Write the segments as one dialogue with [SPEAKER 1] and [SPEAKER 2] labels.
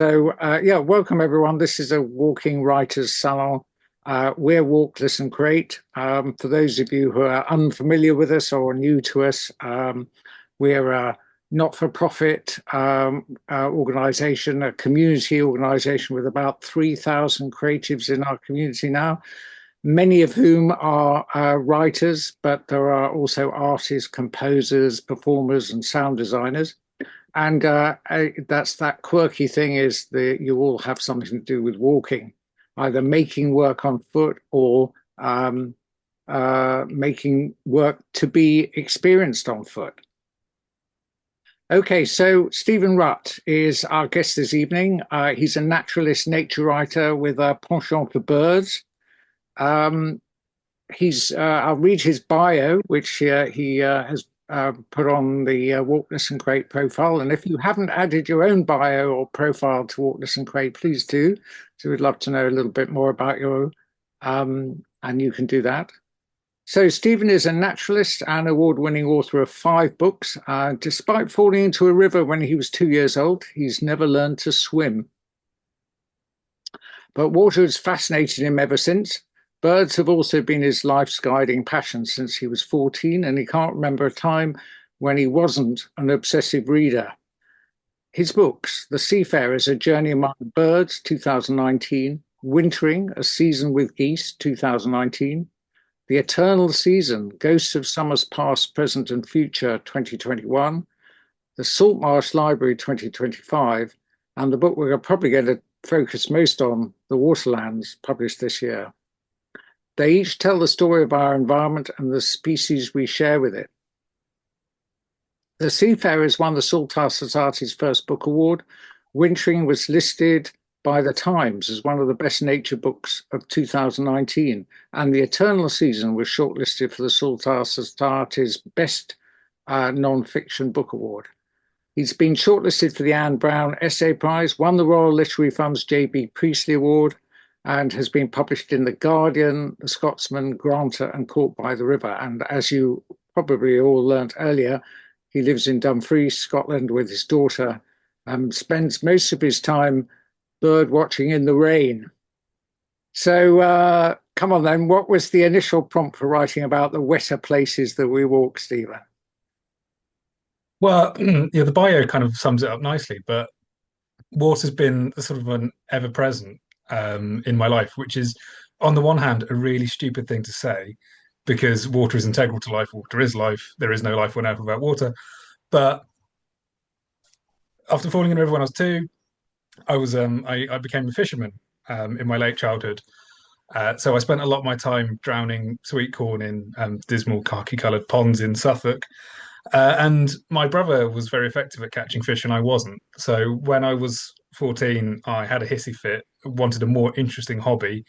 [SPEAKER 1] Yeah, welcome everyone. This is a Walking Writers Salon. We're Walk, Listen, Create. For those of you who are unfamiliar with us or new to us, we're a not-for-profit organization, a community organization with about 3,000 creatives in our community now, many of whom are writers, but there are also artists, composers, performers, and sound designers. And that's that quirky thing is that you all have something to do with walking, either making work on foot or making work to be experienced on foot. Okay, so Stephen Rutt is our guest this evening. He's a naturalist, nature writer with a penchant for birds. Um, I'll read his bio, which he has put on the Walk, Listen, Create profile. And if you haven't added your own bio or profile to Walk, Listen, Create, please do. So we'd love to know a little bit more about you, and you can do that. So Stephen is a naturalist and award-winning author of 5 books. Despite falling into a river when he was 2 years old, he's never learned to swim. But water has fascinated him ever since. Birds have also been his life's guiding passion since he was 14, and he can't remember a time when he wasn't an obsessive reader. His books, The Seafarers, A Journey Among Birds, 2019, Wintering, A Season with Geese, 2019, The Eternal Season, Ghosts of Summers Past, Present and Future, 2021, The Salt Marsh Library, 2025, and the book we're probably going to focus most on, The Waterlands, published this year. They each tell the story of our environment and the species we share with it. The Seafarers won the Saltire Society's first book award. Wintering was listed by the Times as one of the best nature books of 2019, and The Eternal Season was shortlisted for the Saltire Society's best non-fiction book award. He's been shortlisted for the Anne Brown Essay Prize, won the Royal Literary Fund's J.B. Priestley Award, and has been published in The Guardian, The Scotsman, Granter, and Caught by the River. And as you probably all learnt earlier, he lives in Dumfries, Scotland, with his daughter, and spends most of his time bird watching in the rain. So come on then, what was the initial prompt for writing about the wetter places that we walk, Stephen?
[SPEAKER 2] Well, yeah, the bio kind of sums it up nicely, but water's been sort of an ever-present in my life, which is, on the one hand, a really stupid thing to say because water is integral to life. Water is life. There is no life on Earth without water. But after falling in the river when I was 2, I became a fisherman in my late childhood. So I spent a lot of my time drowning sweet corn in dismal khaki-coloured ponds in Suffolk. And my brother was very effective at catching fish, and I wasn't. So when I was 14, I had a hissy fit, wanted a more interesting hobby,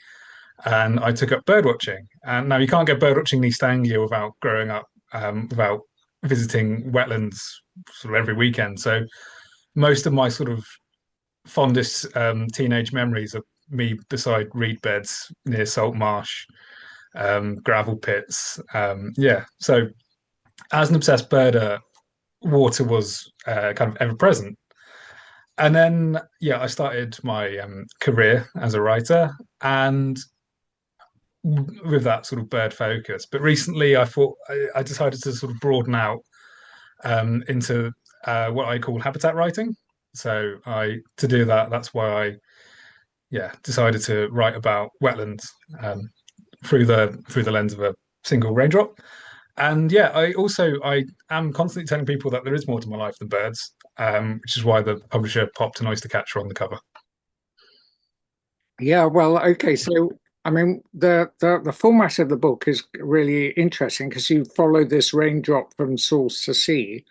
[SPEAKER 2] and I took up birdwatching. And now you can't get birdwatching in East Anglia without growing up, without visiting wetlands sort of every weekend. So most of my sort of fondest teenage memories are me beside reed beds near salt marsh, gravel pits. Yeah, so as an obsessed birder, water was kind of ever present. And then, yeah, I started my career as a writer and with that sort of bird focus. But recently, I decided to sort of broaden out into what I call habitat writing. So to do that, that's why I decided to write about wetlands through the lens of a single raindrop. And yeah, I am constantly telling people that there is more to my life than birds, which is why the publisher popped an oyster catcher on the cover.
[SPEAKER 1] Yeah, well, okay. So, I mean, the format of the book is really interesting because you follow this raindrop from source to sea.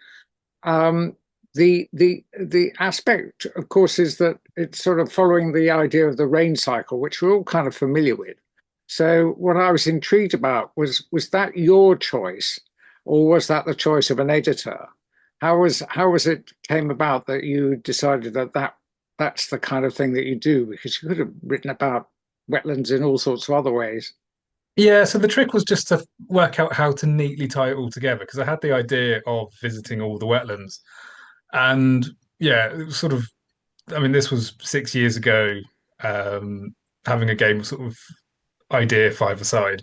[SPEAKER 1] Um, the aspect, of course, is that it's sort of following the idea of the rain cycle, which we're all kind of familiar with. So, what I was intrigued about was that your choice, or was that the choice of an editor? How was it came about that you decided that's the kind of thing that you do? Because you could have written about wetlands in all sorts of other ways.
[SPEAKER 2] Yeah, so the trick was just to work out how to neatly tie it all together because I had the idea of visiting all the wetlands, and yeah, it was sort of I mean, this was 6 years ago, having a game sort of idea five-a-side.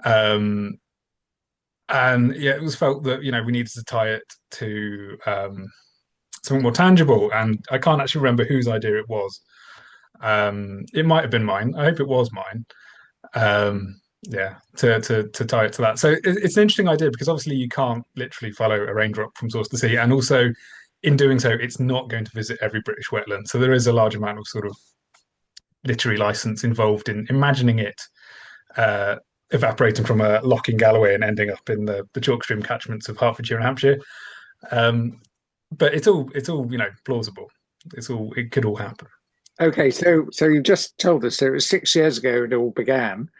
[SPEAKER 2] Um, and yeah, it was felt that, we needed to tie it to something more tangible. And I can't actually remember whose idea it was. It might have been mine. I hope it was mine. Yeah, to tie it to that. So it's an interesting idea because obviously you can't literally follow a raindrop from source to sea, and also in doing so, it's not going to visit every British wetland. So there is a large amount of sort of literary license involved in imagining it uh, evaporating from a lock in Galloway and ending up in the chalk stream catchments of Hertfordshire and Hampshire. Um, but it's all plausible. It could all happen.
[SPEAKER 1] Okay, so you just told us so it was 6 years ago it all began.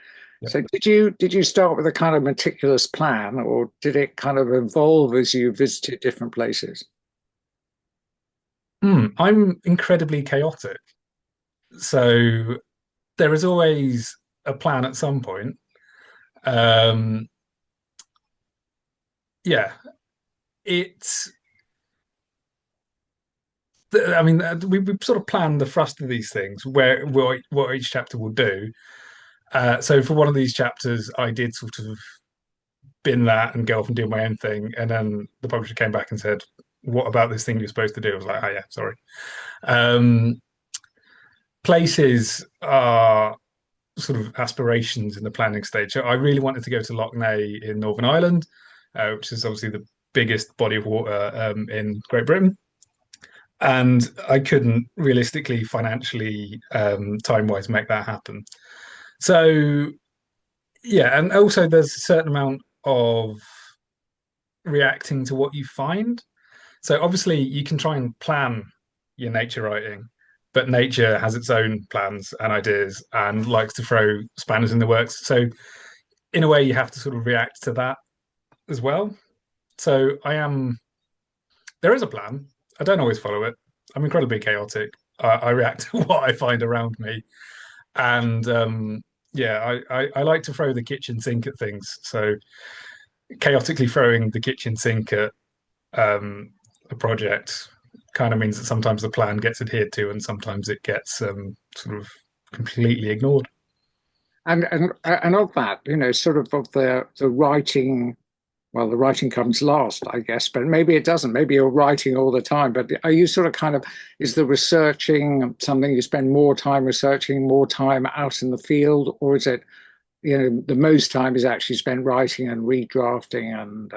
[SPEAKER 2] Yeah.
[SPEAKER 1] So did you start with a kind of meticulous plan, or did it kind of evolve as you visited different places?
[SPEAKER 2] I'm incredibly chaotic, so there is always a plan at some point. Um, yeah, it's. I mean, we sort of planned the thrust of these things, where what each chapter will do. So for one of these chapters, I did sort of bin that and go off and do my own thing, and then the publisher came back and said, "What about this thing you're supposed to do?" I was like, "Oh yeah, sorry." Um, Places are sort of aspirations in the planning stage. So I really wanted to go to Lough Neagh in Northern Ireland, which is obviously the biggest body of water in Great Britain. And I couldn't realistically, financially, time-wise, make that happen. So yeah, and also there's a certain amount of reacting to what you find. So obviously you can try and plan your nature writing, but nature has its own plans and ideas and likes to throw spanners in the works. So in a way, you have to sort of react to that as well. So there is a plan. I don't always follow it. I'm incredibly chaotic. I react to what I find around me. And yeah, I like to throw the kitchen sink at things. So chaotically throwing the kitchen sink at a project kind of means that sometimes the plan gets adhered to and sometimes it gets sort of completely ignored.
[SPEAKER 1] And of that, sort of the writing. Well, the writing comes last, I guess, but maybe it doesn't. Maybe you're writing all the time. But are you sort of kind of, is the researching something you spend more time researching, more time out in the field, or is it, the most time is actually spent writing and redrafting and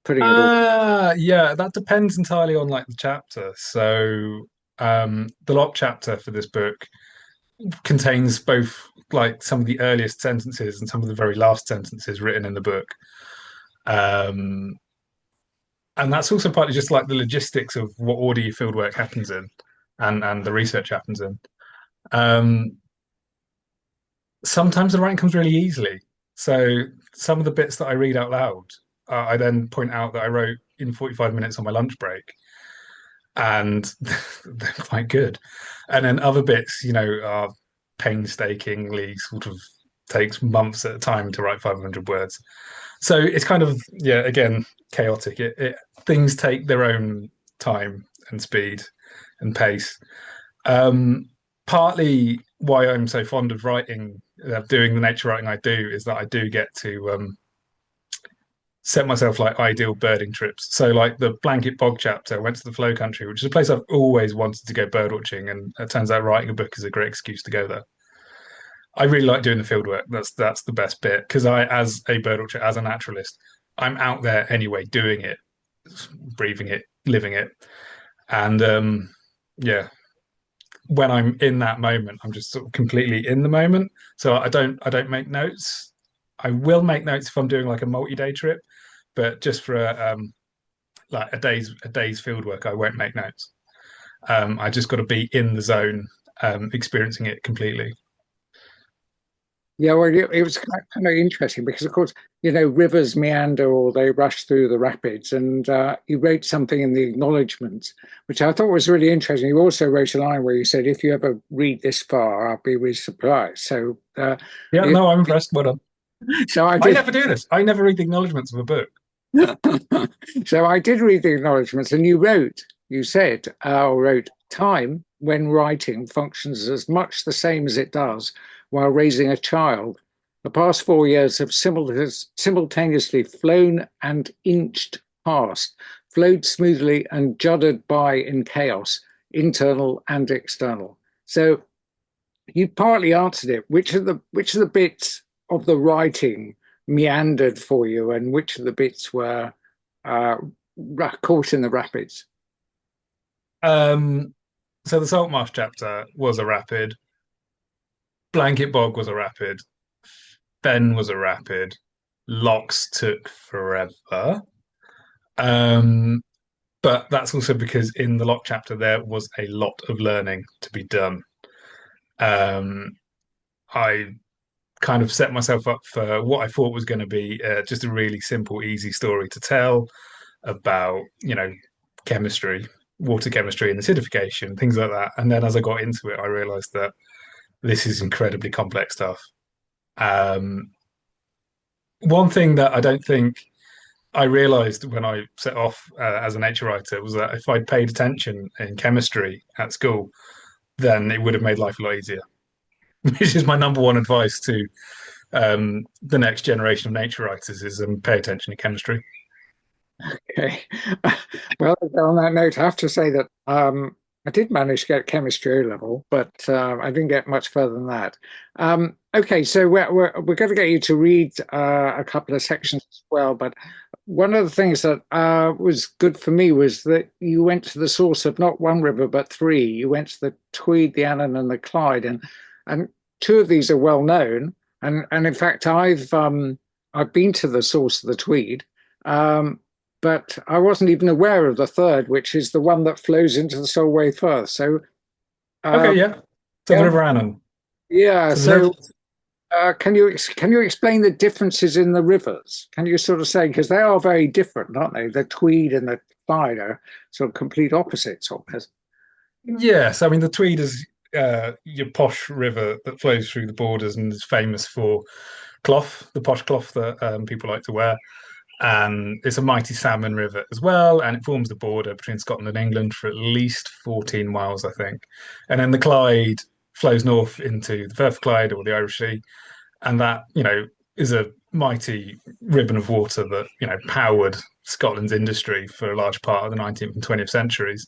[SPEAKER 1] putting it all?
[SPEAKER 2] Yeah, that depends entirely on like the chapter. So the lock chapter for this book contains both like some of the earliest sentences and some of the very last sentences written in the book. Um, and that's also partly just like the logistics of what order your fieldwork happens in and the research happens in. Um, Sometimes the writing comes really easily. So some of the bits that I read out loud, I then point out that I wrote in 45 minutes on my lunch break, and they're quite good. And then other bits, are painstakingly sort of takes months at a time to write 500 words. So it's kind of, yeah, again, chaotic. Things take their own time and speed and pace. Um, Partly why I'm so fond of writing, doing the nature writing I do, is that I do get to set myself like ideal birding trips. So like the Blanket Bog chapter, I went to the Flow Country, which is a place I've always wanted to go bird watching, and it turns out writing a book is a great excuse to go there. I really like doing the field work. That's the best bit because as a bird watcher, as a naturalist, I'm out there anyway, doing it, breathing it, living it, and yeah, when I'm in that moment, I'm just sort of completely in the moment. So I don't make notes. I will make notes if I'm doing like a multi-day trip, but just for like a day's field work, I won't make notes. I just got to be in the zone, experiencing it completely.
[SPEAKER 1] Yeah, well, it was kind of interesting because, of course, rivers meander or they rush through the rapids. And you wrote something in the acknowledgements, which I thought was really interesting. You also wrote a line where you said, "If you ever read this far, I'll be really surprised." So,
[SPEAKER 2] Yeah,
[SPEAKER 1] it,
[SPEAKER 2] no, I'm impressed. Well done.
[SPEAKER 1] so I
[SPEAKER 2] I
[SPEAKER 1] did.
[SPEAKER 2] never do this. I never read the acknowledgements of a book.
[SPEAKER 1] So I did read the acknowledgements, and you wrote you said, or wrote, time when writing functions as much the same as it does while raising a child. The past 4 years have simultaneously flown and inched past, flowed smoothly and juddered by in chaos, internal and external. So you partly answered it. Which of the bits of the writing meandered for you, and which of the bits were uh, caught in the rapids?
[SPEAKER 2] Um, so the Saltmarsh chapter was a rapid. Blanket Bog was a rapid. Ben was a rapid. Locks took forever. Um, but that's also because in the Lock chapter there was a lot of learning to be done. Um, I kind of set myself up for what I thought was going to be just a really simple, easy story to tell about, chemistry, water chemistry and acidification, things like that. And then as I got into it, I realized that this is incredibly complex stuff. Um, One thing that I don't think I realized when I set off as a nature writer was that if I'd paid attention in chemistry at school, then it would have made life a lot easier. Which is my number one advice to the next generation of nature writers is pay attention to chemistry.
[SPEAKER 1] Okay. Well, on that note, I have to say that I did manage to get chemistry O level, but I didn't get much further than that. Okay, so we're going to get you to read a couple of sections as well. But one of the things that was good for me was that you went to the source of not one river but three. You went to the Tweed, the Annan, and the Clyde, and two of these are well known. And in fact, I've been to the source of the Tweed. But I wasn't even aware of the third, which is the one that flows into the Solway Firth. So,
[SPEAKER 2] Okay,
[SPEAKER 1] uh,
[SPEAKER 2] yeah. So the
[SPEAKER 1] yeah,
[SPEAKER 2] River Annan.
[SPEAKER 1] yeah.
[SPEAKER 2] So the river,
[SPEAKER 1] So, can you explain the differences in the rivers? Can you sort of say, because they are very different, aren't they? The Tweed and the Clyde are sort of complete opposites almost.
[SPEAKER 2] yes. I mean the Tweed is your posh river that flows through the borders and is famous for cloth, the posh cloth that people like to wear. And it's a mighty salmon river as well, and it forms the border between Scotland and England for at least 14 miles, I think. And then the Clyde flows north into the Firth of Clyde or the Irish Sea, and that is a mighty ribbon of water that powered Scotland's industry for a large part of the 19th and 20th centuries.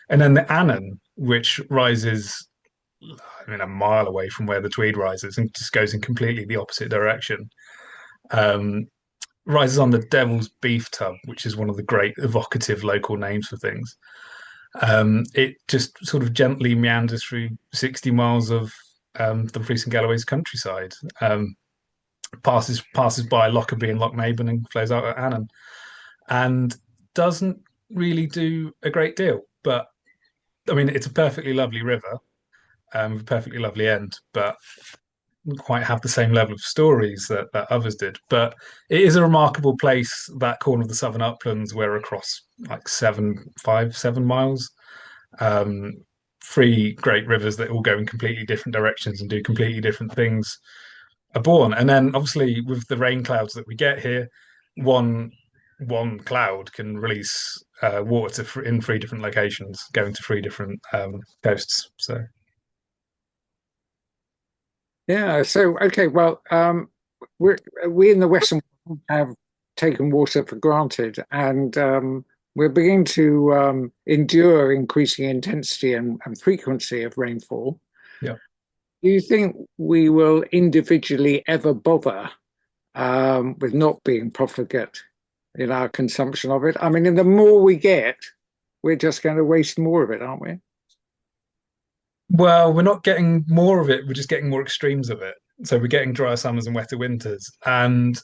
[SPEAKER 2] And then the Annan, which rises, I mean, a mile away from where the Tweed rises and just goes in completely the opposite direction. Um, Rises on the Devil's Beef Tub, which is one of the great evocative local names for things. It just sort of gently meanders through 60 miles of the Fleece and Galloway's countryside, passes by Lockerbie and Lochmaben and flows out at Annan, and doesn't really do a great deal. But I mean, it's a perfectly lovely river, with a perfectly lovely end, but quite have the same level of stories that others did. But it is a remarkable place, that corner of the Southern Uplands, where across like 7 miles, um, three great rivers that all go in completely different directions and do completely different things are born. And then obviously with the rain clouds that we get here, one one cloud can release water in three different locations, going to three different coasts. So
[SPEAKER 1] Yeah. So, okay. Well, we we in the Western world have taken water for granted, and we're beginning to endure increasing intensity and frequency of rainfall.
[SPEAKER 2] yeah.
[SPEAKER 1] Do you think we will individually ever bother with not being profligate in our consumption of it? I mean, and the more we get, we're just going to waste more of it, aren't we?
[SPEAKER 2] Well, we're not getting more of it, we're just getting more extremes of it. So we're getting drier summers and wetter winters. And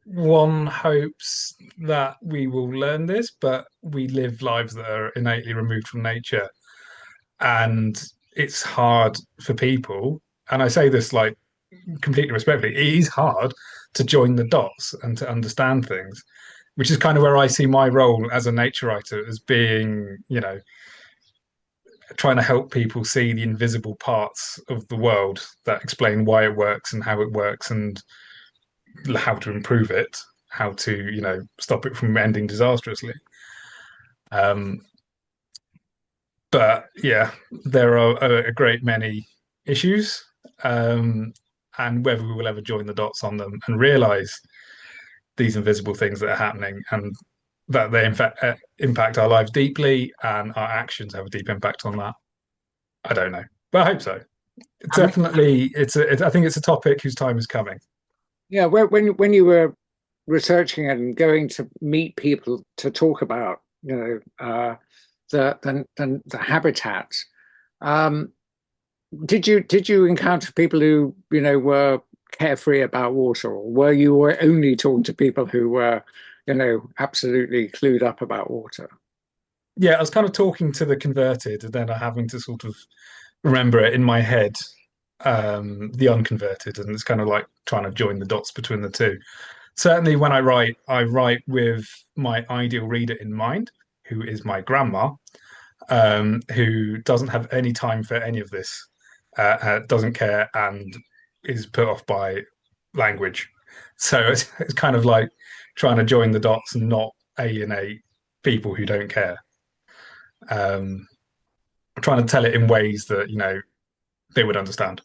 [SPEAKER 2] one hopes that we will learn this, but we live lives that are innately removed from nature. And it's hard for people. And I say this like completely respectfully, it is hard to join the dots and to understand things, which is kind of where I see my role as a nature writer as being, trying to help people see the invisible parts of the world that explain why it works and how it works and how to improve it, how to, stop it from ending disastrously. Um, But yeah, there are a great many issues, um, and whether we will ever join the dots on them and realize these invisible things that are happening and that they in fact impact our lives deeply and our actions have a deep impact on that. I don't know, but I hope so.
[SPEAKER 1] I mean,
[SPEAKER 2] Definitely, I think it's a topic whose time is coming.
[SPEAKER 1] yeah, when you were researching and going to meet people to talk about, the habitats, um, did you encounter people who, were carefree about water, or were you only talking to people who were, absolutely clued up about water?
[SPEAKER 2] Yeah, I was kind of talking to the converted and then having to sort of remember it in my head, the unconverted, and it's kind of like trying to join the dots between the two. Certainly, when I write with my ideal reader in mind, who is my grandma, who doesn't have any time for any of this, doesn't care, and is put off by language. So it's kind of like trying to join the dots and not alienate people who don't care. Um, trying to tell it in ways that they would understand.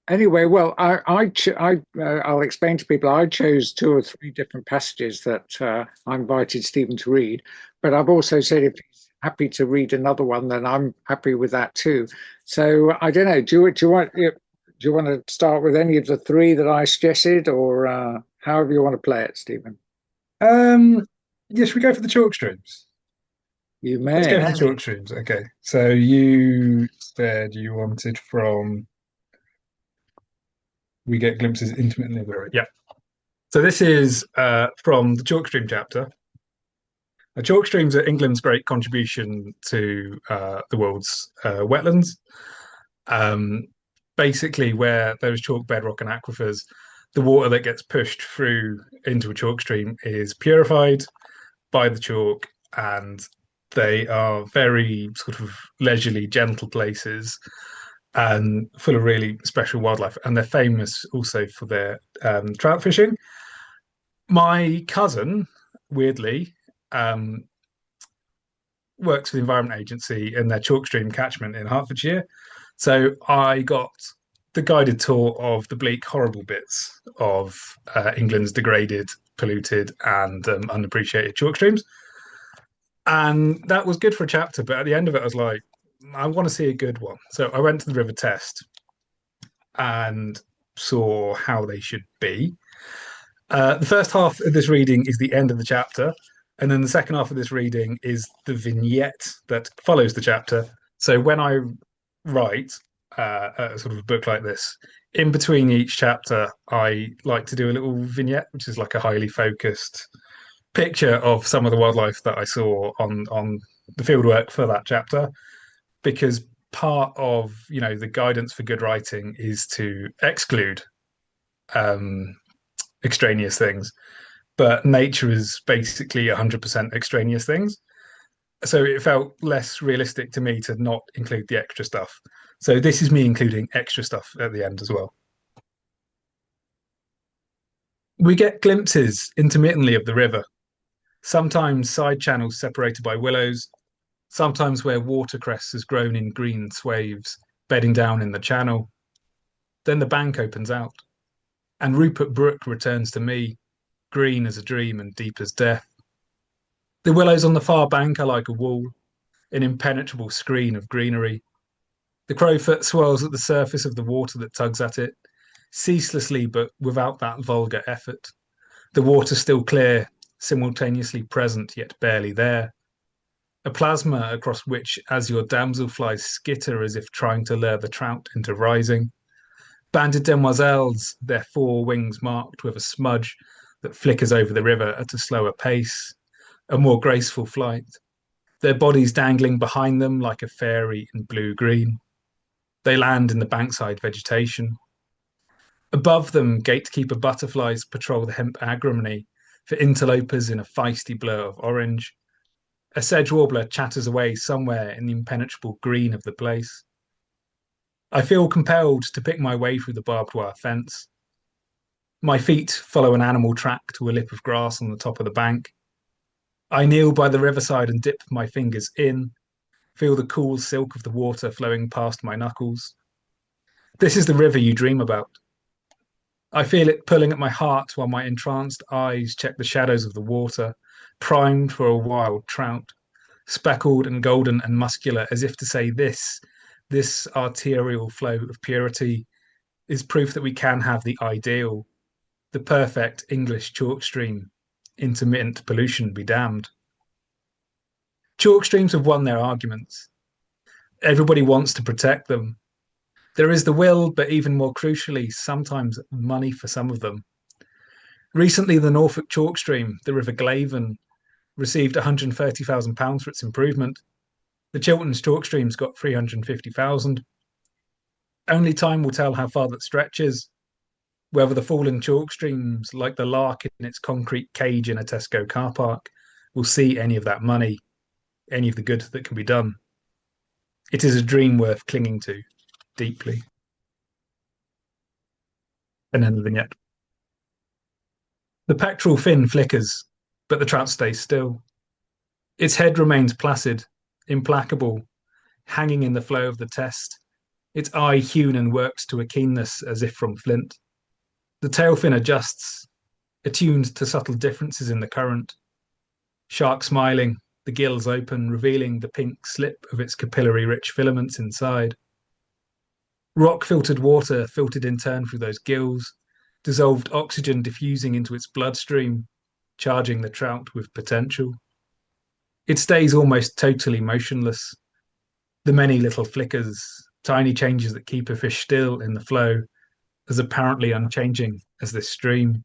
[SPEAKER 1] Anyway, well, I'll explain to people. I chose two or three different passages that I invited Stephen to read, but I've also said if he's happy to read another one, then I'm happy with that too. So I don't know. Do you want to start with any of the three that I suggested, or however you want to play it, Stephen?
[SPEAKER 2] Um, yeah, should we go for the chalk streams?
[SPEAKER 1] You
[SPEAKER 2] Let's go
[SPEAKER 1] may.
[SPEAKER 2] for the chalk streams. Okay. So you said you wanted from We Get Glimpses Intimately Blurry. Yeah. So this is from the chalk stream chapter. The chalk streams are England's great contribution to the world's wetlands. Um, Basically, where there's chalk bedrock and aquifers, the water that gets pushed through into a chalk stream is purified by the chalk, and they are very sort of leisurely, gentle places and full of really special wildlife. And they're famous also for their trout fishing. My cousin, weirdly, um, works for the Environment Agency in their chalk stream catchment in Hertfordshire. So I got the guided tour of the bleak, horrible bits of England's degraded, polluted, and unappreciated chalk streams. And that was good for a chapter. But at the end of it, I was like, I want to see a good one. So I went to the River Test and saw how they should be. The first half of this reading is the end of the chapter. And then the second half of this reading is the vignette that follows the chapter. So when I write a sort of a book like this, in between each chapter, I like to do a little vignette, which is like a highly focused picture of some of the wildlife that I saw on the fieldwork for that chapter, because part of the guidance for good writing is to exclude um, extraneous things, but nature is basically 100% extraneous things. So it felt less realistic to me to not include the extra stuff. So this is me including extra stuff at the end as well. We get glimpses intermittently of the river, sometimes side channels separated by willows, sometimes where watercress has grown in green swaths, bedding down in the channel. Then the bank opens out, and Rupert Brook returns to me, green as a dream and deep as death. The willows on the far bank are like a wall, an impenetrable screen of greenery. The crowfoot swirls at the surface of the water that tugs at it, ceaselessly but without that vulgar effort. The water still clear, simultaneously present yet barely there. A plasma across which azure damselflies skitter as if trying to lure the trout into rising. Banded demoiselles, their four wings marked with a smudge that flickers over the river at a slower pace, a more graceful flight, their bodies dangling behind them like a fairy in blue-green. They land in the bankside vegetation. Above them, gatekeeper butterflies patrol the hemp agrimony for interlopers in a feisty blur of orange. A sedge warbler chatters away somewhere in the impenetrable green of the place. I feel compelled to pick my way through the barbed wire fence. My feet follow an animal track to a lip of grass on the top of the bank. I kneel by the riverside and dip my fingers in, feel the cool silk of the water flowing past my knuckles. This is the river you dream about. I feel it pulling at my heart while my entranced eyes check the shadows of the water, primed for a wild trout, speckled and golden and muscular, as if to say this arterial flow of purity is proof that we can have the ideal, the perfect English chalk stream. Intermittent pollution be damned. Chalk streams have won their arguments. Everybody wants to protect them. There is the will, but even more crucially, sometimes money for some of them. Recently, the Norfolk chalk stream, the River Glaven, received £130,000 for its improvement. The Chilterns chalk stream's got 350,000. Only time will tell how far that stretches, whether the fallen chalk streams, like the lark in its concrete cage in a Tesco car park, will see any of that money, any of the good that can be done. It is a dream worth clinging to deeply. And anything yet. The pectoral fin flickers, but the trout stays still. Its head remains placid, implacable, hanging in the flow of the test, its eye hewn and worked to a keenness as if from flint. The tail fin adjusts, attuned to subtle differences in the current. Shark smiling, the gills open, revealing the pink slip of its capillary-rich filaments inside. Rock-filtered water filtered in turn through those gills, dissolved oxygen diffusing into its bloodstream, charging the trout with potential. It stays almost totally motionless. The many little flickers, tiny changes that keep a fish still in the flow, as apparently unchanging as this stream.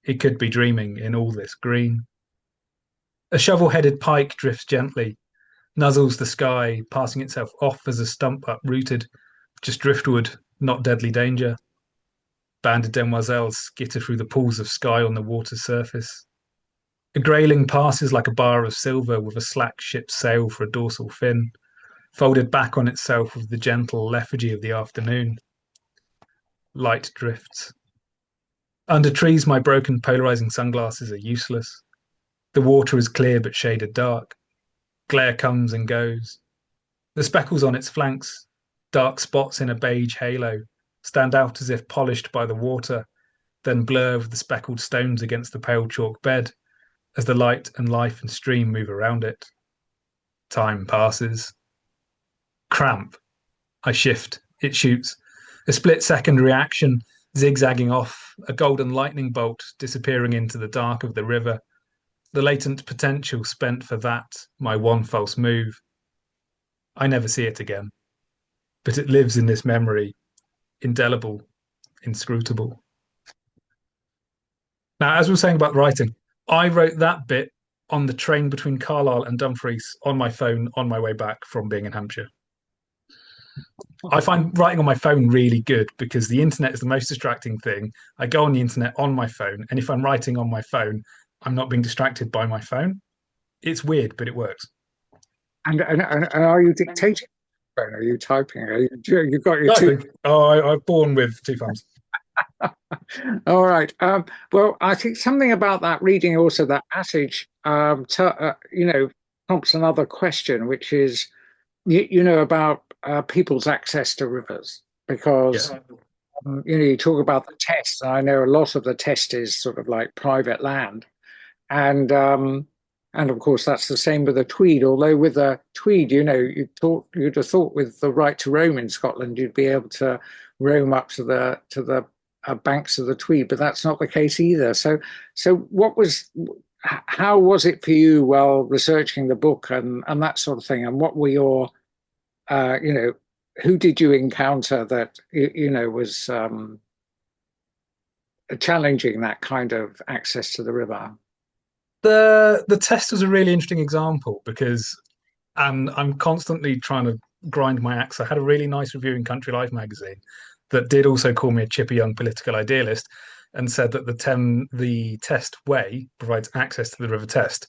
[SPEAKER 2] It could be dreaming in all this green. A shovel-headed pike drifts gently, nuzzles the sky, passing itself off as a stump uprooted, just driftwood, not deadly danger. Banded demoiselles skitter through the pools of sky on the water's surface. A grayling passes like a bar of silver with a slack ship's sail for a dorsal fin, folded back on itself with the gentle lethargy of the afternoon. Light drifts. Under trees, my broken polarizing sunglasses are useless. The water is clear but shaded dark. Glare comes and goes. The speckles on its flanks, dark spots in a beige halo, stand out as if polished by the water, then blur with the speckled stones against the pale chalk bed as the light and life and stream move around it. Time passes. Cramp. I shift. It shoots. A split-second reaction, zigzagging off, a golden lightning bolt disappearing into the dark of the river. The latent potential spent for that, my one false move. I never see it again. But it lives in this memory, indelible, inscrutable. Now, as we were saying about writing, I wrote that bit on the train between Carlisle and Dumfries on my phone on my way back from being in Hampshire. I find writing on my phone really good because the internet is the most distracting thing. I go on the internet on my phone, and if I'm writing on my phone, I'm not being distracted by my phone. It's weird, but it works.
[SPEAKER 1] And are you dictating? Are you typing? You got your two?
[SPEAKER 2] Typing. Oh, I'm born with two thumbs.
[SPEAKER 1] All right. Well, I think something about that reading also that passage, prompts another question, which is, about people's access to rivers, because you talk about the test. And I know a lot of the test is sort of like private land, and of course that's the same with the Tweed. Although with the Tweed, you'd have thought with the right to roam in Scotland, you'd be able to roam up to the banks of the Tweed, but that's not the case either. So how was it for you while researching the book and that sort of thing? And what were your who did you encounter that was challenging that kind of access to the river?
[SPEAKER 2] The test was a really interesting example because, and I'm constantly trying to grind my axe. I had a really nice review in Country Life magazine that did also call me a chippy young political idealist and said that the test way provides access to the river test.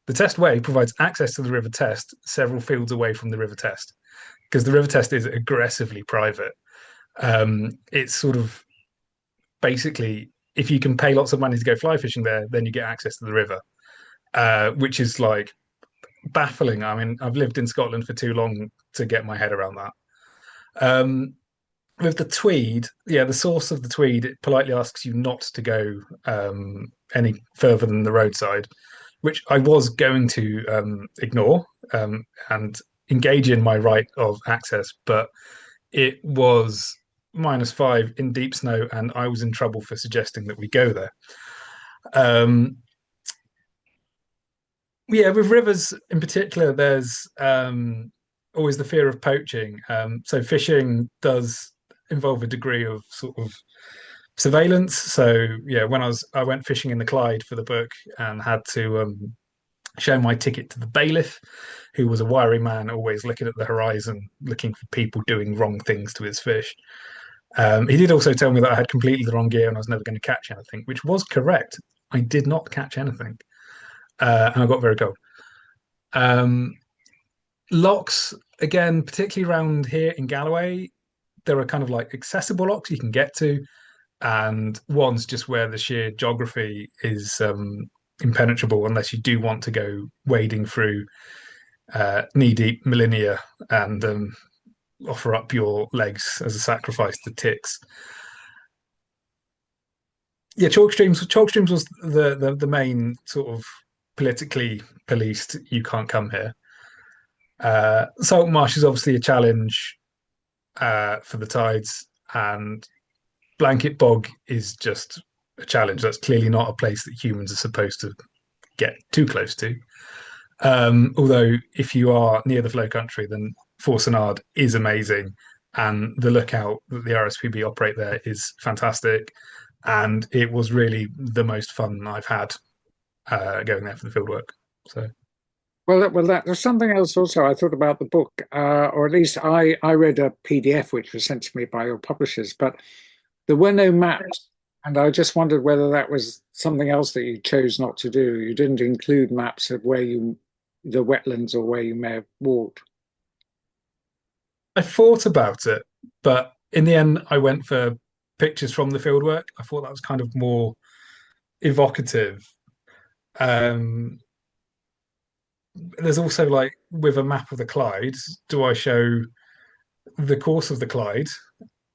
[SPEAKER 2] The test way provides access to the river test several fields away from the river test because the river test is aggressively private. It's sort of basically, if you can pay lots of money to go fly fishing there, then you get access to the river, which is like baffling. I mean, I've lived in Scotland for too long to get my head around that. Um, with the Tweed, yeah, the source of the Tweed, it politely asks you not to go any further than the roadside, which I was going to ignore and engage in my right of access, but it was -5 in deep snow, and I was in trouble for suggesting that we go there. Um, yeah, with rivers in particular, there's always the fear of poaching. So fishing does involve a degree of sort of surveillance. So yeah, I went fishing in the Clyde for the book and had to show my ticket to the bailiff, who was a wiry man, always looking at the horizon, looking for people doing wrong things to his fish. He did also tell me that I had completely the wrong gear and I was never going to catch anything, which was correct. I did not catch anything, and I got very cold. Um, locks, again, particularly around here in Galloway, there are kind of like accessible locks you can get to, and one's just where the sheer geography is impenetrable unless you do want to go wading through knee-deep millennia and offer up your legs as a sacrifice to ticks. Yeah, chalk streams. Chalk streams was the main sort of politically policed. You can't come here. Salt marsh is obviously a challenge for the tides, and blanket bog is just a challenge. That's clearly not a place that humans are supposed to get too close to. Although if you are near the flow country, then Forcenard is amazing, and the lookout that the RSPB operate there is fantastic. And it was really the most fun I've had going there for the fieldwork. So.
[SPEAKER 1] There's something else also I thought about the book, or at least I read a PDF which was sent to me by your publishers, but there were no maps, and I just wondered whether that was something else that you chose not to do. You didn't include maps of the wetlands or where you may have walked.
[SPEAKER 2] I thought about it, but in the end, I went for pictures from the fieldwork. I thought that was kind of more evocative. Um, there's also like with a map of the Clyde, do I show the course of the Clyde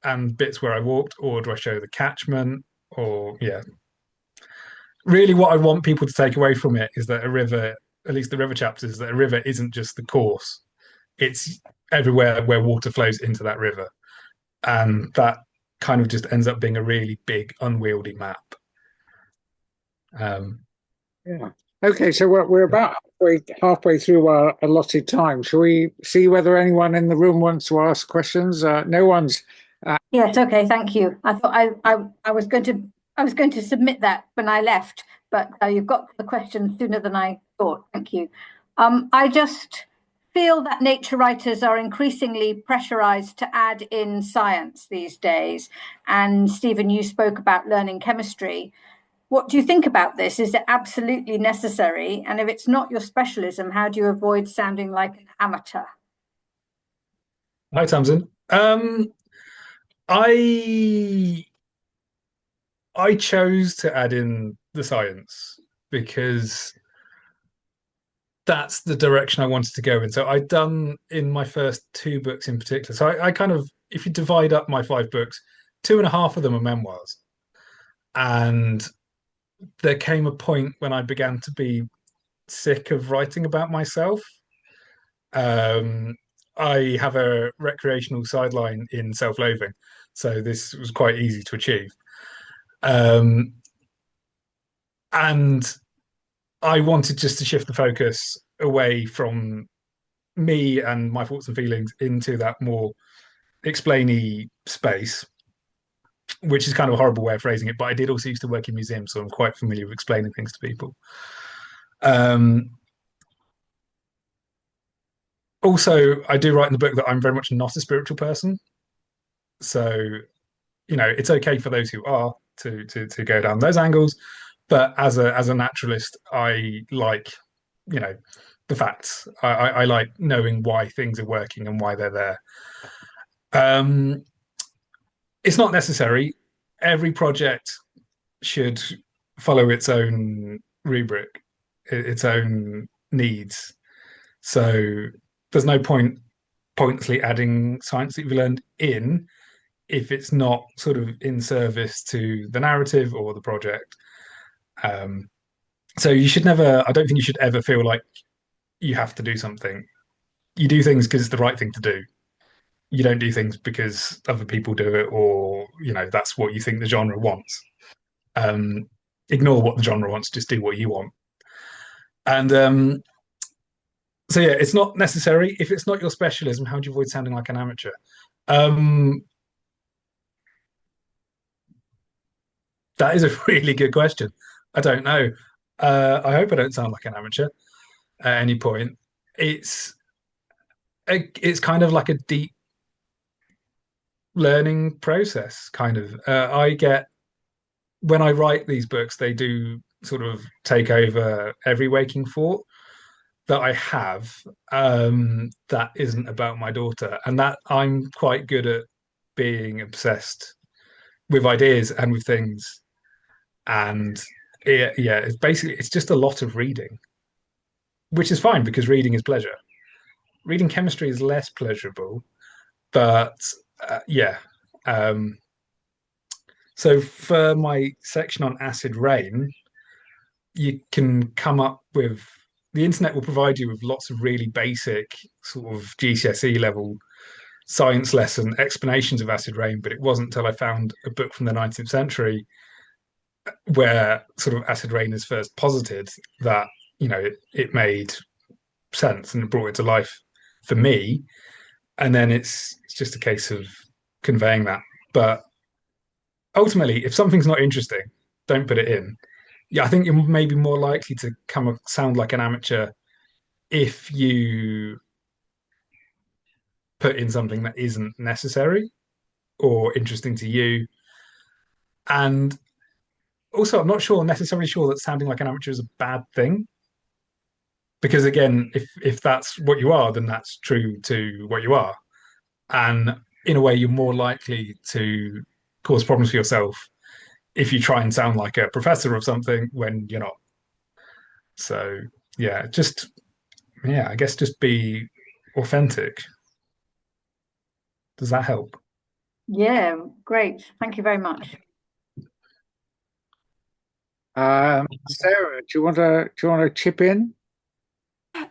[SPEAKER 2] and bits where I walked, or do I show the catchment? Or yeah, really, what I want people to take away from it is that a river, at least the river chapters, that a river isn't just the course; it's everywhere where water flows into that river, and that kind of just ends up being a really big, unwieldy map.
[SPEAKER 1] Yeah. Okay, so we're about halfway through our allotted time. Shall we see whether anyone in the room wants to ask questions? No one's.
[SPEAKER 3] Yes, okay, thank you. I thought I was going to submit that when I left, but you've got the question sooner than I thought. Thank you. I just feel that nature writers are increasingly pressurized to add in science these days. And Stephen, you spoke about learning chemistry. What do you think about this? Is it absolutely necessary? And if it's not your specialism, how do you avoid sounding like an amateur?
[SPEAKER 2] Hi, Tamsin. I I chose to add in the science because that's the direction I wanted to go in. So I'd done in my first two books in particular. So I kind of, if you divide up my five books, two and a half of them are memoirs. And there came a point when I began to be sick of writing about myself. Um, I have a recreational sideline in self-loathing, so this was quite easy to achieve. Um, and I wanted just to shift the focus away from me and my thoughts and feelings into that more explainy space, which is kind of a horrible way of phrasing it. But I did also used to work in museums, so I'm quite familiar with explaining things to people. Also, I do write in the book that I'm very much not a spiritual person. So, you know, it's okay for those who are to go down those angles. But as a naturalist, I like, you know, the facts. I like knowing why things are working and why they're there. It's not necessary. Every project should follow its own rubric, its own needs. So there's no point pointlessly adding science that you've learned in if it's not sort of in service to the narrative or the project. Um, so you should never, I don't think you should ever feel like you have to do something. You do things because it's the right thing to do. You don't do things because other people do it, or that's what you think the genre wants. Um, Ignore what the genre wants, just do what you want. And so yeah, it's not necessary. If it's not your specialism, how do you avoid sounding like an amateur? Um, that is a really good question. I don't know. I hope I don't sound like an amateur at any point. It's it's kind of like a deep learning process, kind of. I get when I write these books, they do sort of take over every waking thought that I have that isn't about my daughter, and that I'm quite good at being obsessed with ideas and with things. And it's basically it's just a lot of reading, which is fine because reading is pleasure. Reading chemistry is less pleasurable, but yeah. Um, so for my section on acid rain, you can come up with the internet will provide you with lots of really basic sort of GCSE level science lesson explanations of acid rain, but it wasn't until I found a book from the 19th century where sort of acid rain is first posited that it made sense and it brought it to life for me. And then it's just a case of conveying that. But ultimately, if something's not interesting, don't put it in. Yeah, I think you're maybe more likely to sound like an amateur if you put in something that isn't necessary or interesting to you. And also, I'm not necessarily sure that sounding like an amateur is a bad thing. Because again, if that's what you are, then that's true to what you are. And in a way, you're more likely to cause problems for yourself if you try and sound like a professor of something when you're not. So I guess just be authentic. Does that help?
[SPEAKER 3] Yeah, great. Thank you very much.
[SPEAKER 1] Sarah, do you want to chip in?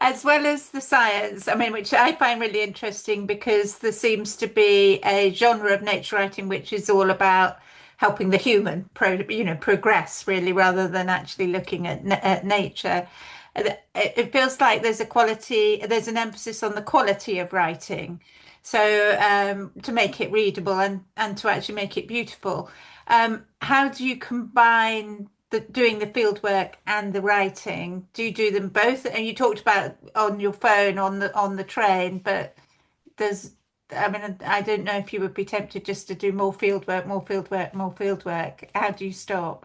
[SPEAKER 4] As well as the science, I mean, which I find really interesting because there seems to be a genre of nature writing which is all about helping the human progress really rather than actually looking at nature. It feels like there's an emphasis on the quality of writing. So to make it readable and to actually make it beautiful. How do you combine doing the field work and the writing? Do you do them both? And you talked about on your phone on the train, but I don't know if you would be tempted just to do more field work, more field work, more field work. How do you stop?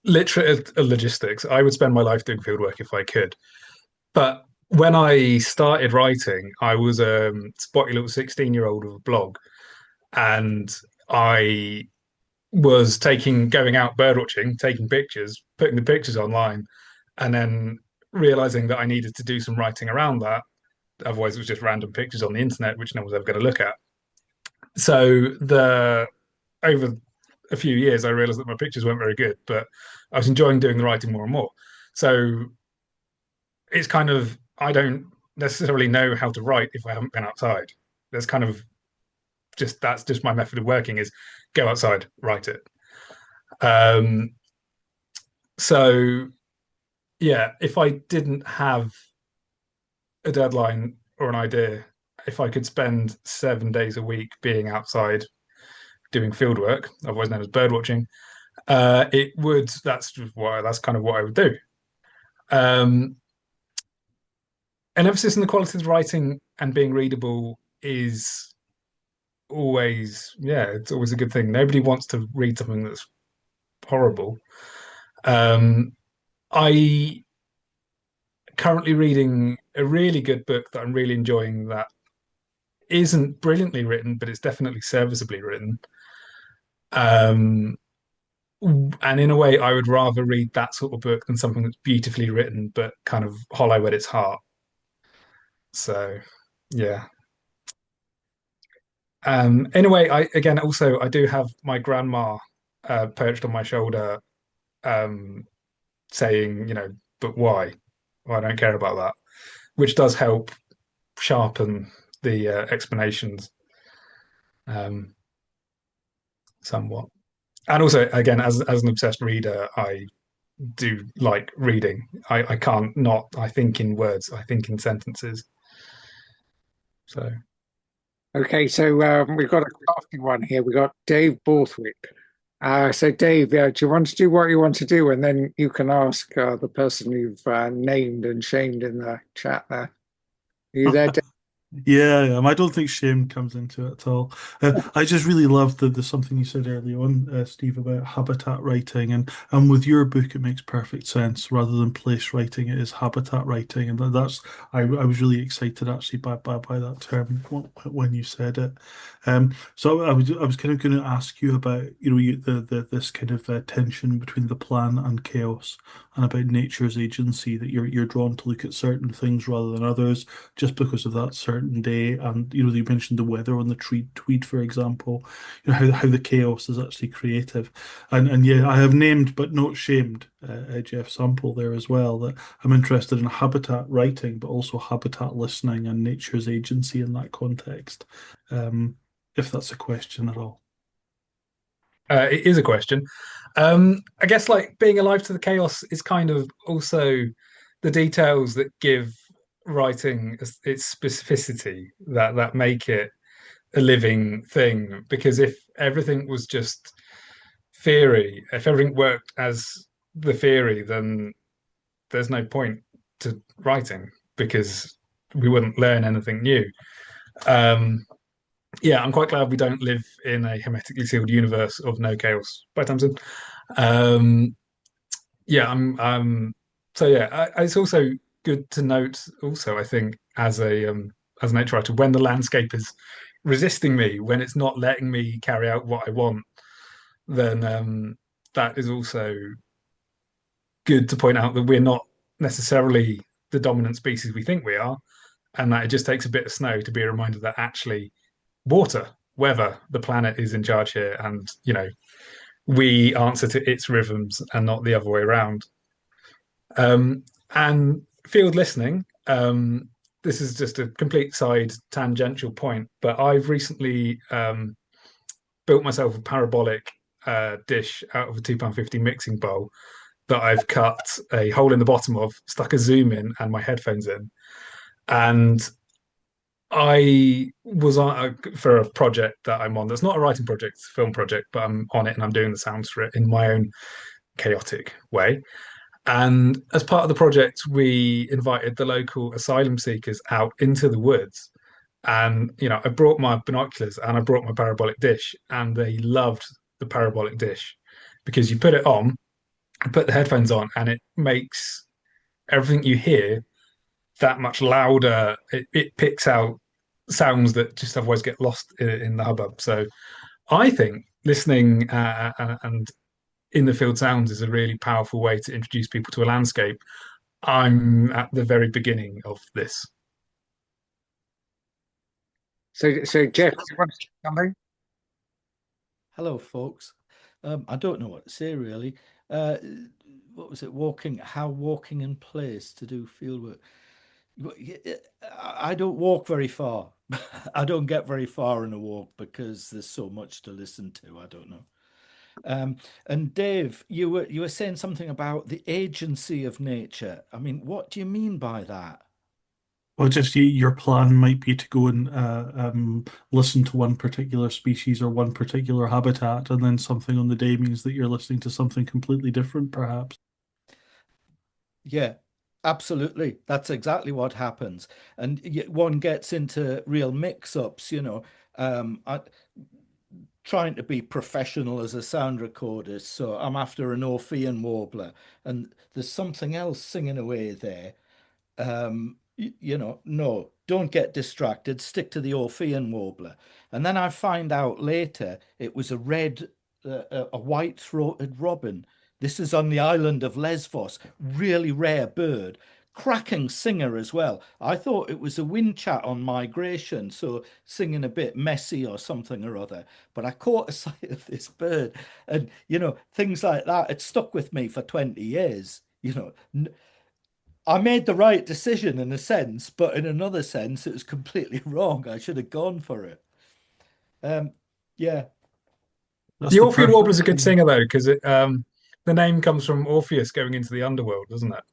[SPEAKER 2] Literally logistics. I would spend my life doing field work if I could. But when I started writing, I was a spotty little 16-year-old with a blog, and I was going out birdwatching, taking pictures, putting the pictures online, and then realizing that I needed to do some writing around that. Otherwise, it was just random pictures on the internet, which no one was ever going to look at. So over a few years, I realized that my pictures weren't very good, but I was enjoying doing the writing more and more. So it's kind of, I don't necessarily know how to write if I haven't been outside. There's kind of that's just my method of working is go outside, write it. So yeah, if I didn't have a deadline or an idea, if I could spend 7 days a week being outside doing field work, otherwise known as bird watching, that's kind of what I would do. An emphasis on the quality of the writing and being readable is it's always a good thing. Nobody wants to read something that's horrible. I currently reading a really good book that I'm really enjoying that isn't brilliantly written, but it's definitely serviceably written. And in a way, I would rather read that sort of book than something that's beautifully written but kind of hollow at its heart. So yeah. In a way, I do have my grandma perched on my shoulder, um, saying, but why? Well, I don't care about that, which does help sharpen the explanations um, somewhat. And also, again, as an obsessed reader, I do like reading. I can't not. I think in words. I think in sentences. So
[SPEAKER 1] Okay, so we've got a crafty one here. We've got Dave Borthwick. So Dave, do you want to do what you want to do, and then you can ask the person you've named and shamed in the chat there. Are you there, Dave?
[SPEAKER 5] Yeah, I don't think shame comes into it at all. I just really loved the something you said early on, Steve, about habitat writing, and with your book, it makes perfect sense. Rather than place writing, it is habitat writing, and that's I was really excited actually by that term when you said it. So I was kind of going to ask you about this kind of tension between the plan and chaos, and about nature's agency, that you're drawn to look at certain things rather than others just because of that certain day. And you mentioned the weather on the Tweed, for example, how the chaos is actually creative. And yeah, I have named but not shamed Jeff Sample there as well, that I'm interested in habitat writing but also habitat listening and nature's agency in that context, if that's a question at all.
[SPEAKER 2] it is a question. I guess like being alive to the chaos is kind of also the details that give writing its specificity, that make it a living thing. Because if everything was just theory, if everything worked as the theory, then there's no point to writing because we wouldn't learn anything new. Yeah, I'm quite glad we don't live in a hermetically sealed universe of no chaos by Tamsin. Yeah, so yeah, it's also good to note also, I think, as a nature writer, when the landscape is resisting me, when it's not letting me carry out what I want, then that is also good to point out that we're not necessarily the dominant species we think we are, and that it just takes a bit of snow to be a reminder that actually water, weather, the planet is in charge here, and we answer to its rhythms and not the other way around. And field listening, this is just a complete side tangential point, but I've recently built myself a parabolic dish out of a £2.50 mixing bowl that I've cut a hole in the bottom of, stuck a zoom in and my headphones in. And I was on for a project that I'm on. That's not a writing project, it's a film project, but I'm on it and I'm doing the sounds for it in my own chaotic way. And as part of the project, we invited the local asylum seekers out into the woods. And, I brought my binoculars and I brought my parabolic dish, and they loved the parabolic dish because you put it on, put the headphones on, and it makes everything you hear that much louder. It picks out sounds that just otherwise get lost in the hubbub. So I think listening and in the field sounds is a really powerful way to introduce people to a landscape. I'm at the very beginning of this.
[SPEAKER 1] So Jeff, do you want to say something?
[SPEAKER 6] Hello, folks. I don't know what to say really. What was it? How walking in place to do fieldwork. I don't walk very far. I don't get very far in a walk because there's so much to listen to. I don't know. And Dave, you were saying something about the agency of nature. I mean, what do you mean by that?
[SPEAKER 5] Well, just your plan might be to go and listen to one particular species or one particular habitat, and then something on the day means that you're listening to something completely different, perhaps.
[SPEAKER 6] Yeah, absolutely. That's exactly what happens. And one gets into real mix-ups, trying to be professional as a sound recordist. So I'm after an Orphean warbler, and there's something else singing away there. No, don't get distracted, stick to the Orphean warbler. And then I find out later it was a white-throated robin. This is on the island of Lesbos, really rare bird, cracking singer as well. I thought it was a wind chat on migration, so singing a bit messy or something or other. But I caught a sight of this bird, and things like that. It stuck with me for 20 years. I made the right decision in a sense, but in another sense, it was completely wrong. I should have gone for it. Yeah.
[SPEAKER 2] The Orphean warbler is a good singer though, because the name comes from Orpheus going into the underworld, doesn't it?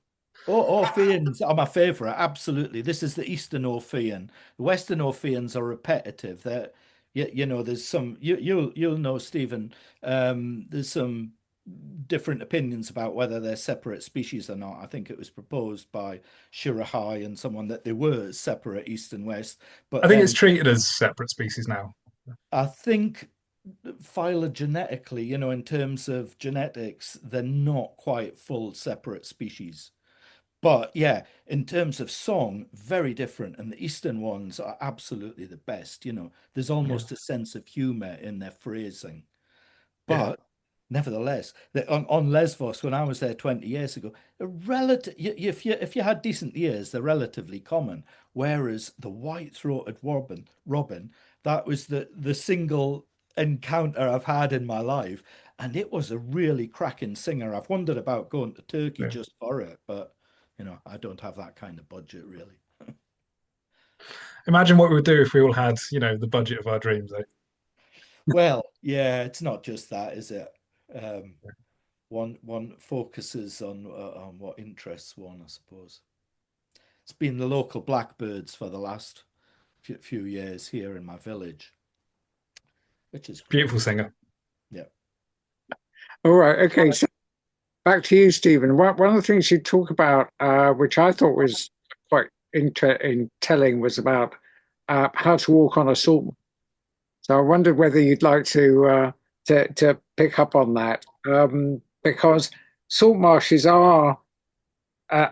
[SPEAKER 6] Orpheans are my favourite. Absolutely, this is the Eastern Orphean. The Western Orpheans are repetitive. That there's some you'll know, Stephen. There's some different opinions about whether they're separate species or not. I think it was proposed by Shirahai and someone that they were separate East and West. But
[SPEAKER 2] I think it's treated as separate species now.
[SPEAKER 6] I think phylogenetically, in terms of genetics, they're not quite full separate species. But yeah, in terms of song, very different. And the Eastern ones are absolutely the best. There's almost a sense of humor in their phrasing. But nevertheless, on Lesbos, when I was there 20 years ago, if you had decent ears, they're relatively common. Whereas the white-throated robin, that was the single encounter I've had in my life, and it was a really cracking singer. I've wondered about going to Turkey just for it, but I don't have that kind of budget really.
[SPEAKER 2] Imagine what we would do if we all had, the budget of our dreams, though.
[SPEAKER 6] Well, yeah, it's not just that, is it? One focuses on what interests one, I suppose. It's been the local blackbirds for the last few years here in my village, which is great.
[SPEAKER 2] Beautiful singer.
[SPEAKER 6] Yeah.
[SPEAKER 1] All right. Okay. So back to you, Stephen. One of the things you talk about, which I thought was quite telling, was about how to walk on a salt marsh. So I wondered whether you'd like to pick up on that, because salt marshes are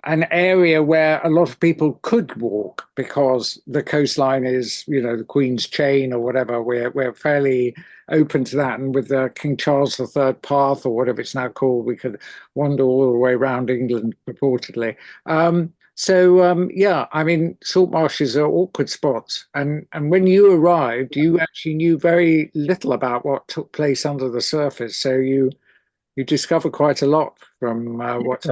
[SPEAKER 1] an area where a lot of people could walk because the coastline is, the Queen's Chain or whatever. We're fairly open to that, and with the King Charles III path or whatever it's now called, we could wander all the way around England purportedly. Salt marshes are awkward spots, and when you arrived, you actually knew very little about what took place under the surface. So you discovered quite a lot from what.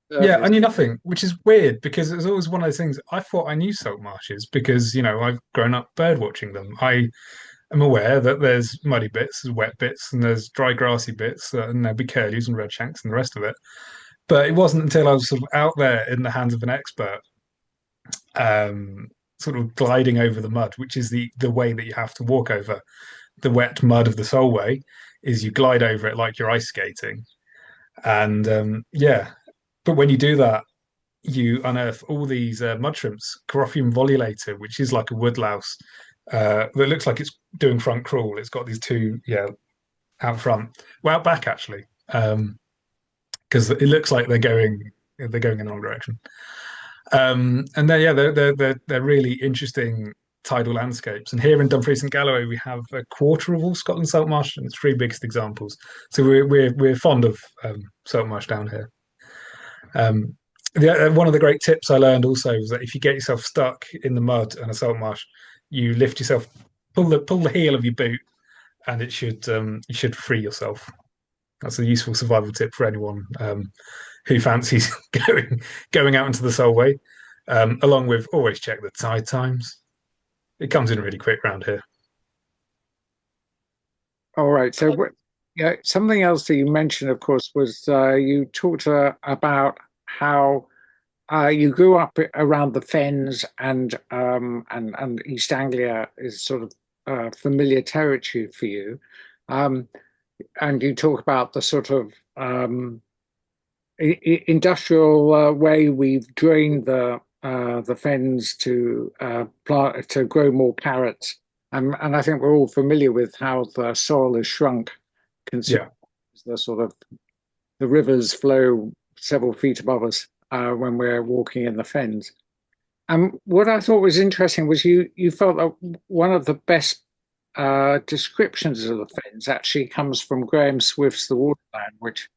[SPEAKER 2] Yeah, I knew nothing, which is weird because it was always one of those things. I thought I knew salt marshes because, I've grown up bird watching them. I am aware that there's muddy bits, there's wet bits, and there's dry grassy bits, and there'll be curlews and redshanks and the rest of it. But it wasn't until I was sort of out there in the hands of an expert, sort of gliding over the mud, which is the way that you have to walk over the wet mud of the Solway, is you glide over it like you're ice skating. And but when you do that, you unearth all these mud shrimps, Corophium volulator, which is like a woodlouse that looks like it's doing front crawl. It's got these two, out front, well, out back actually, because it looks like they're going in the wrong direction. And they're really interesting tidal landscapes. And here in Dumfries and Galloway, we have a quarter of all Scotland's salt marsh, and its three biggest examples. So we're fond of salt marsh down here. One of the great tips I learned also was that if you get yourself stuck in the mud and a salt marsh, you lift yourself, pull the heel of your boot, and you should free yourself. That's a useful survival tip for anyone who fancies going out into the Solway. Along with always check the tide times. It comes in really quick round here.
[SPEAKER 1] All right. So something else that you mentioned, of course, was you talked about how you grew up around the Fens, and East Anglia is sort of familiar territory for you. And you talk about the sort of industrial way we've drained the Fens to grow more carrots. And I think we're all familiar with how the soil is shrunk. The sort of the rivers flow several feet above us when we're walking in the Fens. And what I thought was interesting was you felt that one of the best descriptions of the Fens actually comes from Graham Swift's The Waterland, which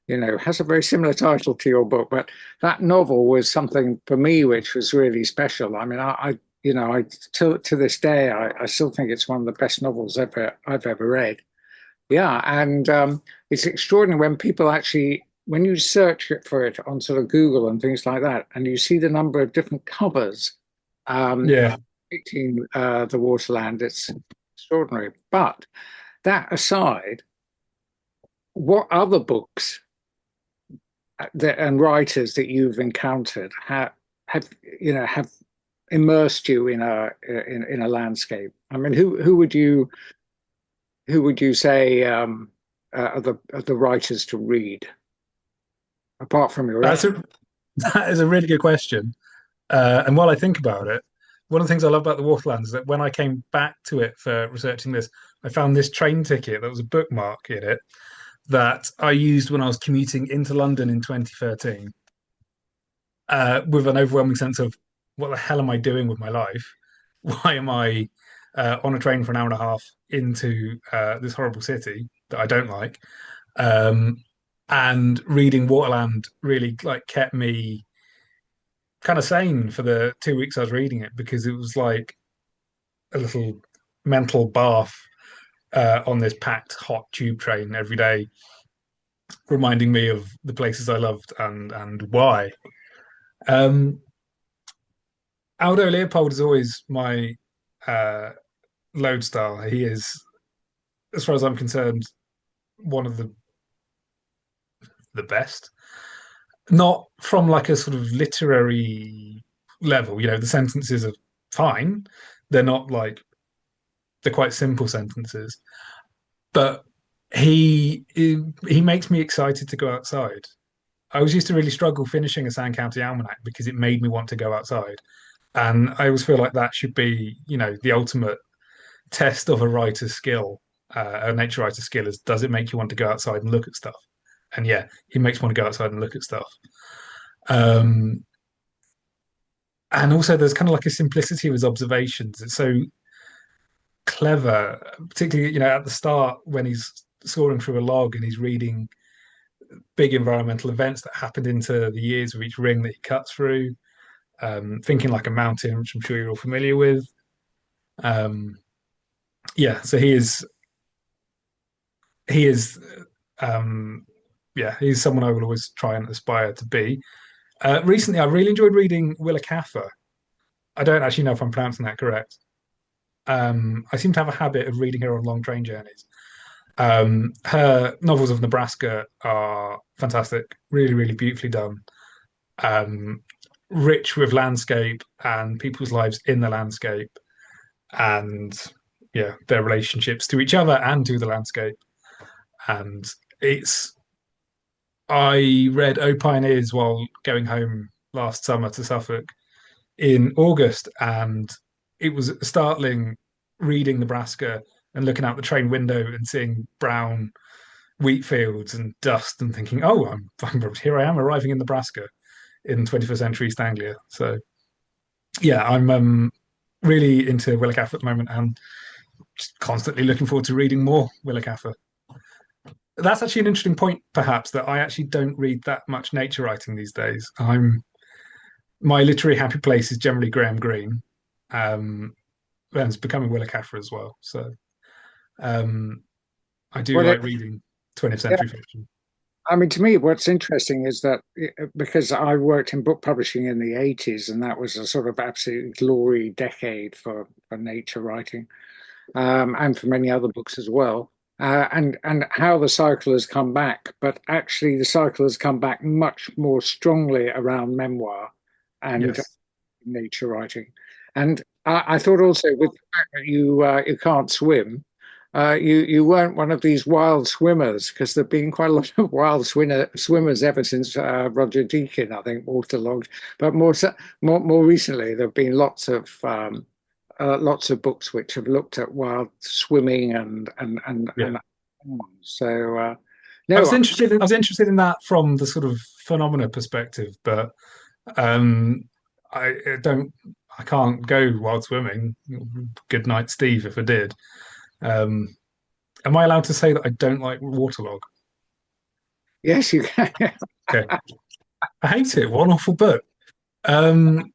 [SPEAKER 1] has a very similar title to your book, but that novel was something for me which was really special. I mean, I to this day, I still think it's one of the best novels I've ever read. Yeah, and it's extraordinary when people actually, when you search for it on sort of Google and things like that, and you see the number of different covers
[SPEAKER 2] Yeah.
[SPEAKER 1] depicting the Waterland, it's extraordinary. But that aside, what other books and writers that you've encountered have immersed you in a landscape? I mean, who would you say are the writers to read apart from your own?
[SPEAKER 2] That is a really good question. And while I think about it, one of the things I love about the Waterlands is that when I came back to it for researching this, I found this train ticket that was a bookmark in it that I used when I was commuting into London in 2013, with an overwhelming sense of what the hell am I doing with my life? Why am I on a train for an hour and a half into this horrible city that I don't like? And reading Waterland really like kept me kind of sane for the 2 weeks I was reading it, because it was like a little mental bath on this packed hot tube train every day, reminding me of the places I loved and why. Aldo Leopold is always my uh, lodestar. He is, as far as I'm concerned, one of the best. Not from like a sort of literary level. The sentences are fine. They're not like they're quite simple sentences, but he makes me excited to go outside. I always used to really struggle finishing a Sand County Almanac because it made me want to go outside. And I always feel like that should be, the ultimate test of a writer's skill, a nature writer's skill is, does it make you want to go outside and look at stuff? And yeah, it makes me want to go outside and look at stuff. And also there's kind of like a simplicity of his observations. It's so clever, particularly, at the start when he's soaring through a log and he's reading big environmental events that happened into the years of each ring that he cuts through, thinking like a mountain, which I'm sure you're all familiar with. Yeah, so he is he's someone I will always try and aspire to be. Recently, I really enjoyed reading Willa Cather. I don't actually know if I'm pronouncing that correct. I seem to have a habit of reading her on long train journeys. Her novels of Nebraska are fantastic, really, really beautifully done, rich with landscape and people's lives in the landscape, and yeah, their relationships to each other and to the landscape. And I read O Pioneers while going home last summer to Suffolk in August, and it was startling reading Nebraska and looking out the train window and seeing brown wheat fields and dust and thinking, oh, here I am arriving in Nebraska in 21st century East Anglia. So yeah, I'm really into Willa Cather at the moment and just constantly looking forward to reading more Willa Cather. That's actually an interesting point, perhaps, that I actually don't read that much nature writing these days. My literary happy place is generally Graham Greene, and it's becoming Willa Cather as well. So I do like reading 20th century fiction.
[SPEAKER 1] I mean, to me, what's interesting is that because I worked in book publishing in the 80s, and that was a sort of absolute glory decade for nature writing, and for many other books as well. And how the cycle has come back, but actually the cycle has come back much more strongly around memoir and nature writing. And I thought also, with the fact that you can't swim, you weren't one of these wild swimmers, because there've been quite a lot of wild swimmers ever since Roger Deakin, I think, waterlogged. But more recently, there've been lots of books which have looked at wild swimming and so no.
[SPEAKER 2] I was interested in that from the sort of phenomena perspective, but I can't go wild swimming. Good night, Steve, if I did. Am I allowed to say that I don't like waterlog?
[SPEAKER 1] Yes, you can.
[SPEAKER 2] Okay. I hate it. What an awful book. Um,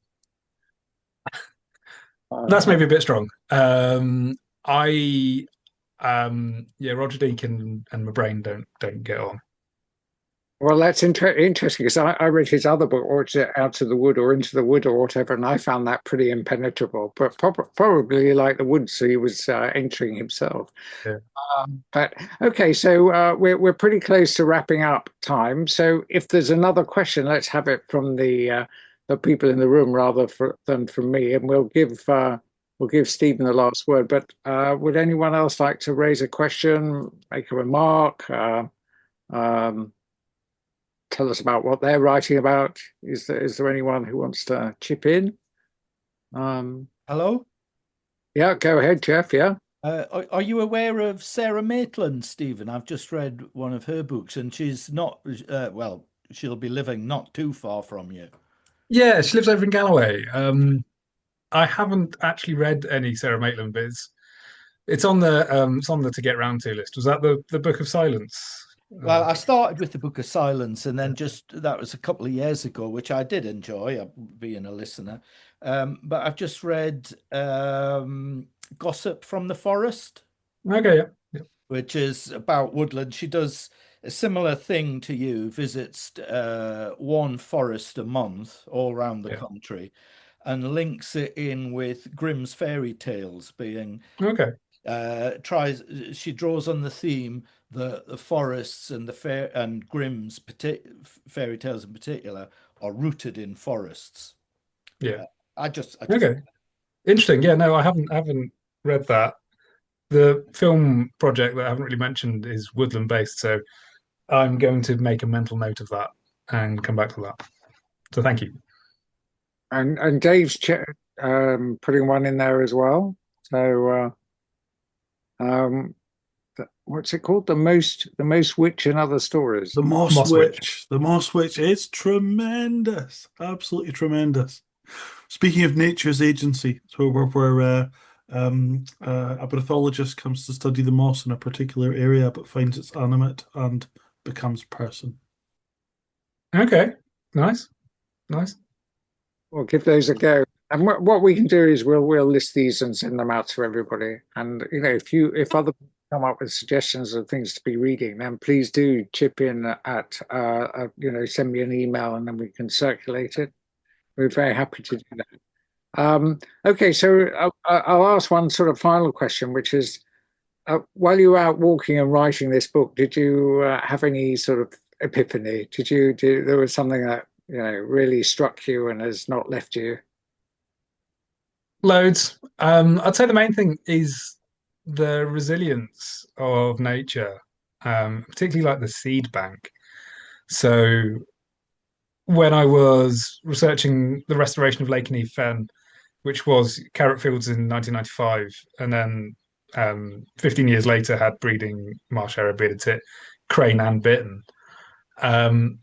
[SPEAKER 2] that's maybe a bit strong. I yeah, Roger Deakin and my brain don't get on.
[SPEAKER 1] Well, that's interesting because I read his other book, or it's Out of the Wood or Into the Wood or whatever, and I found that pretty impenetrable, but probably like the woods he was entering himself.
[SPEAKER 2] Yeah.
[SPEAKER 1] But okay, so we're pretty close to wrapping up time. So if there's another question, let's have it from the people in the room rather than from me, and we'll give Stephen the last word. But would anyone else like to raise a question, make a remark? Tell us about what they're writing about. Is there anyone who wants to chip in?
[SPEAKER 6] Hello?
[SPEAKER 1] Yeah, go ahead, Jeff. Yeah.
[SPEAKER 6] Are you aware of Sarah Maitland, Stephen? I've just read one of her books, and she's not, well, she'll be living not too far from you.
[SPEAKER 2] Yeah, she lives over in Galloway. I haven't actually read any Sarah Maitland, but it's on the to get round to list. Was that the Book of Silence?
[SPEAKER 6] Well, I started with the Book of Silence, and then that was a couple of years ago, which I did enjoy, being a listener. But I've just read Gossip from the Forest.
[SPEAKER 2] Okay, yeah.
[SPEAKER 6] Which is about woodland. She does a similar thing to you, visits one forest a month all around the country, and links it in with Grimm's fairy tales, being
[SPEAKER 2] okay.
[SPEAKER 6] She draws on the theme the forests and and Grimm's fairy tales in particular are rooted in forests.
[SPEAKER 2] Yeah.
[SPEAKER 6] I just
[SPEAKER 2] okay. Interesting. Yeah, no, I haven't read that. The film project that I haven't really mentioned is woodland based, so I'm going to make a mental note of that and come back to that. So thank you.
[SPEAKER 1] And Dave's putting one in there as well. So what's it called? The most witch and other stories.
[SPEAKER 5] The Moss Witch. The Moss Witch is tremendous, absolutely tremendous. Speaking of nature's agency, so where a pathologist comes to study the moss in a particular area, but finds it's animate and becomes person.
[SPEAKER 2] Okay, nice.
[SPEAKER 1] We'll give those a go. And what we can do is we'll list these and send them out to everybody. And if other people come up with suggestions of things to be reading, then please do chip in at send me an email and then we can circulate it. We're very happy to do that. Okay, so I'll ask one sort of final question, which is, while you were out walking and writing this book, did you have any sort of epiphany? There was something that really struck you and has not left you?
[SPEAKER 2] Loads. I'd say the main thing is the resilience of nature, particularly like the seed bank. So when I was researching the restoration of Lake Neath Fen, which was carrot fields in 1995, and then 15 years later had breeding marsh hare, bearded tit, crane, and bittern. The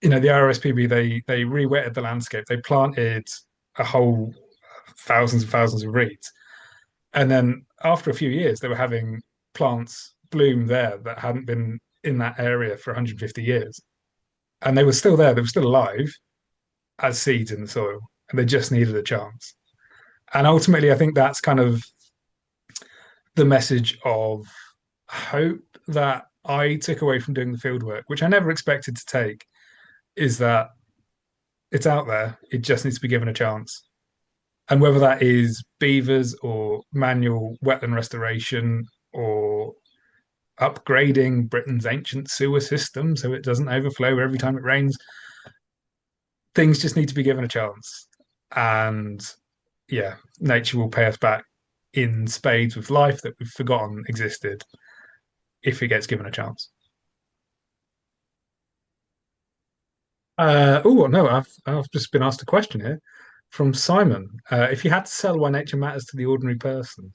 [SPEAKER 2] RSPB they re-wetted the landscape. They planted a whole thousands and thousands of reeds, and then after a few years, they were having plants bloom there that hadn't been in that area for 150 years, and they were still there. They were still alive as seeds in the soil, and they just needed a chance. And ultimately, I think that's kind of the message of hope that I took away from doing the fieldwork, which I never expected to take, is that it's out there. It just needs to be given a chance. And whether that is beavers or manual wetland restoration or upgrading Britain's ancient sewer system so it doesn't overflow every time it rains, things just need to be given a chance. And yeah, nature will pay us back in spades with life that we've forgotten existed if it gets given a chance. Oh no, I've just been asked a question here from Simon. If you had to sell why nature matters to the ordinary person,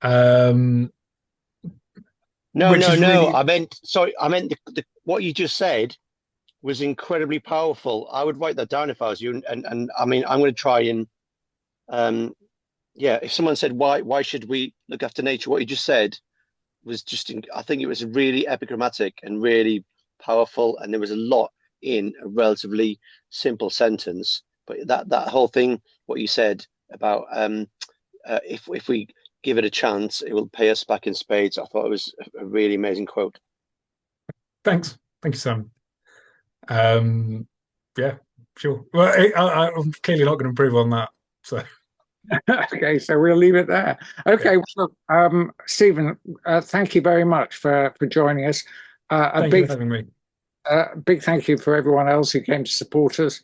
[SPEAKER 7] no.
[SPEAKER 2] Really...
[SPEAKER 7] I meant what you just said was incredibly powerful. I would write that down if I was you. And I mean, I'm going to try and if someone said why should we look after nature, what you just said was just, I think it was really epigrammatic and really powerful, and there was a lot in a relatively simple sentence. But that whole thing, what you said about if we give it a chance, it will pay us back in spades. I thought it was a really amazing quote.
[SPEAKER 2] Thanks. Thank you, Sam. Yeah, sure. Well, I'm clearly not going to improve on that. So.
[SPEAKER 1] Okay, so we'll leave it there. Okay, well, Stephen, thank you very much for joining us.
[SPEAKER 2] Thank you for having me.
[SPEAKER 1] Big thank you for everyone else who came to support us.